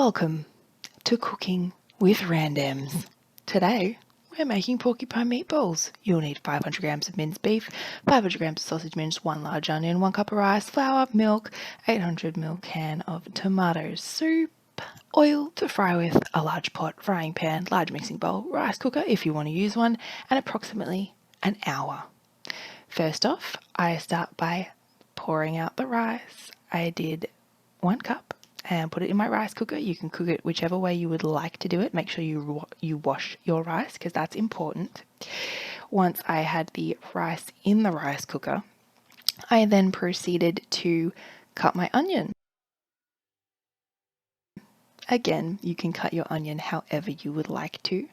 Welcome to Cooking with Randemmz. Today we're making porcupine meatballs. You'll need 500 grams of minced beef, 500 grams of sausage mince, 1 large onion, 1 cup of rice, flour, milk, 800 ml can of tomato soup, oil to fry with, a large pot, frying pan, large mixing bowl, rice cooker if you want to use one, and approximately an hour. First off, I start by pouring out the rice. I did 1 cup and put it in my rice cooker. You can cook it whichever way you would like to do it. Make sure you wash your rice because that's important. Once I had the rice in the rice cooker, I then proceeded to cut my onion. Again, you can cut your onion however you would like to,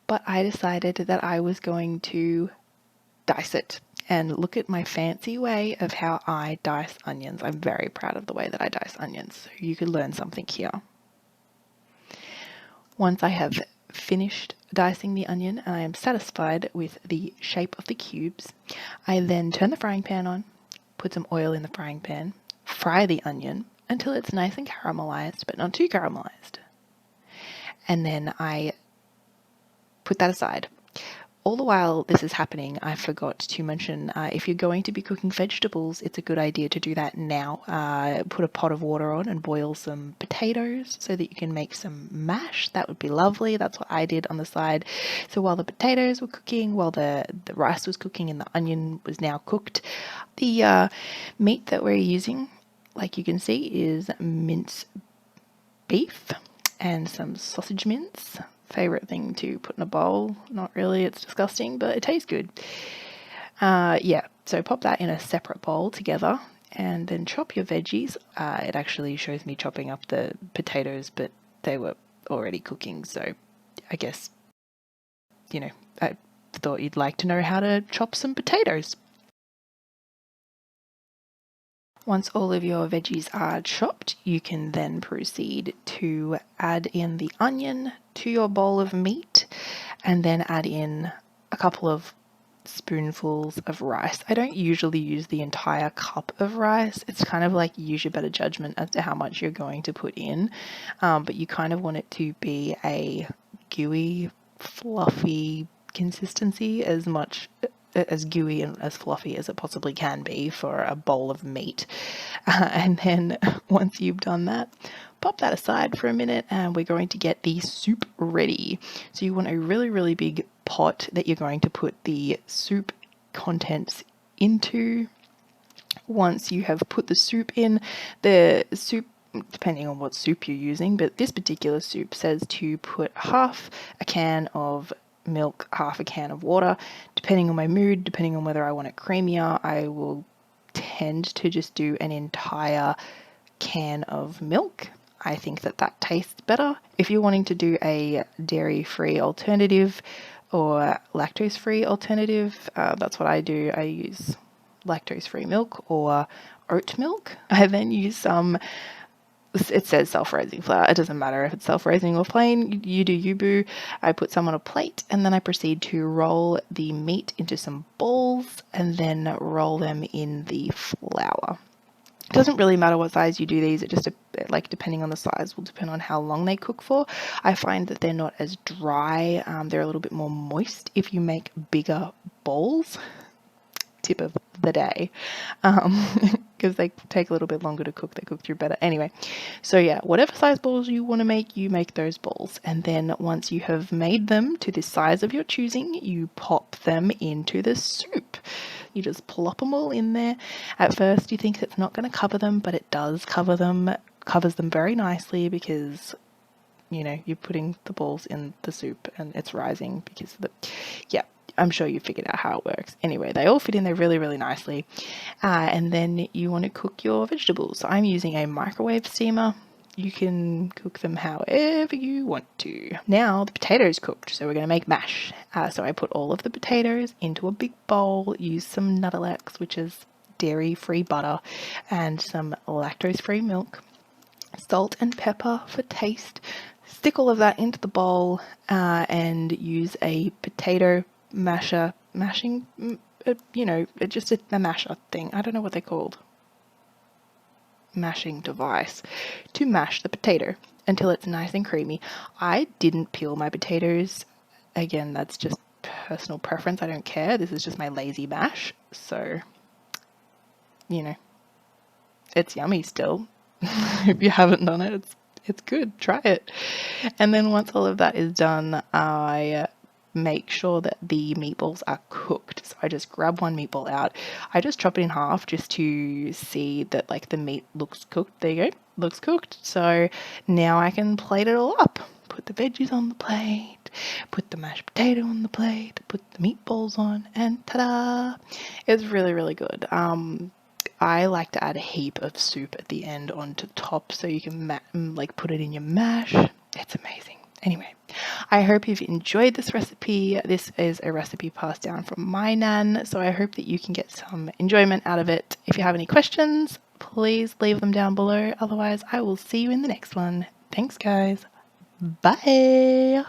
but I decided that I was going to dice it. And look at my fancy way of how I dice onions. I'm very proud of the way that I dice onions. So you could learn something here. Once I have finished dicing the onion and I am satisfied with the shape of the cubes, I then turn the frying pan on, put some oil in the frying pan, fry the onion until it's nice and caramelized, but not too caramelized. And then I put that aside. All the while this is happening, I forgot to mention, if you're going to be cooking vegetables, it's a good idea to do that now. Put a pot of water on and boil some potatoes so that you can make some mash. That would be lovely. That's what I did on the side. So while the potatoes were cooking, while the rice was cooking and the onion was now cooked, the meat that we're using, like you can see, is minced beef and some sausage mince. Favorite thing to put in a bowl. Not really, it's disgusting, but it tastes good. So pop that in a separate bowl together and then chop your veggies. It actually shows me chopping up the potatoes, but they were already cooking, so I guess, I thought you'd like to know how to chop some potatoes. Once all of your veggies are chopped, you can then proceed to add in the onion to your bowl of meat and then add in a couple of spoonfuls of rice. I don't usually use the entire cup of rice. It's kind of like use your better judgment as to how much you're going to put in, but you kind of want it to be a gooey, fluffy consistency, as gooey and as fluffy as it possibly can be for a bowl of meat. And then once you've done that, pop that aside for a minute and we're going to get the soup ready. So you want a really, really big pot that you're going to put the soup contents into. Once you have put the soup in, the soup, depending on what soup you're using, but this particular soup says to put half a can of milk, half a can of water. Depending on my mood, depending on whether I want it creamier, I will tend to just do an entire can of milk. I think that tastes better. If you're wanting to do a dairy-free alternative or lactose-free alternative, that's what I do. I use lactose-free milk or oat milk. I then use some, it says self-raising flour. It doesn't matter if it's self-raising or plain. You do you, boo. I put some on a plate and then I proceed to roll the meat into some balls and then roll them in the flour. It doesn't really matter what size you do these. It just, depending on the size, will depend on how long they cook for. I find that they're not as dry. They're a little bit more moist if you make bigger balls. Tip of the day, because they take a little bit longer to cook. They cook through better. Anyway, so yeah, whatever size balls you want to make, you make those balls. And then once you have made them to the size of your choosing, you pop them into the soup. You just plop them all in there. At first you think it's not going to cover them, but it does cover them. Covers them very nicely because you're putting the balls in the soup and it's rising because of I'm sure you figured out how it works. Anyway, they all fit in there really, really nicely. And then you want to cook your vegetables. So I'm using a microwave steamer. You can cook them however you want to. Now the potatoes cooked, so we're going to make mash. So I put all of the potatoes into a big bowl, use some Nuttelex, which is dairy-free butter, and some lactose-free milk, salt and pepper for taste. Stick all of that into the bowl and use a potato mashing, just a masher thing. I don't know what they're called. Mashing device to mash the potato. until it's nice and creamy. I didn't peel my potatoes. Again, that's just personal preference. I don't care. This is just my lazy mash. So, you know, it's yummy still. If you haven't done it, it's good. Try it. And then once all of that is done, I make sure that the meatballs are cooked. So I just grab one meatball out. I just chop it in half just to see that like the meat looks cooked. There you go. Looks cooked. So now I can plate it all up. Put the veggies on the plate, put the mashed potato on the plate, put the meatballs on, and ta-da! It's really, really good. I like to add a heap of soup at the end onto top so you can like put it in your mash. It's amazing. Anyway, I hope you've enjoyed this recipe. This is a recipe passed down from my nan, so I hope that you can get some enjoyment out of it. If you have any questions, please leave them down below. Otherwise, I will see you in the next one. Thanks, guys. Bye.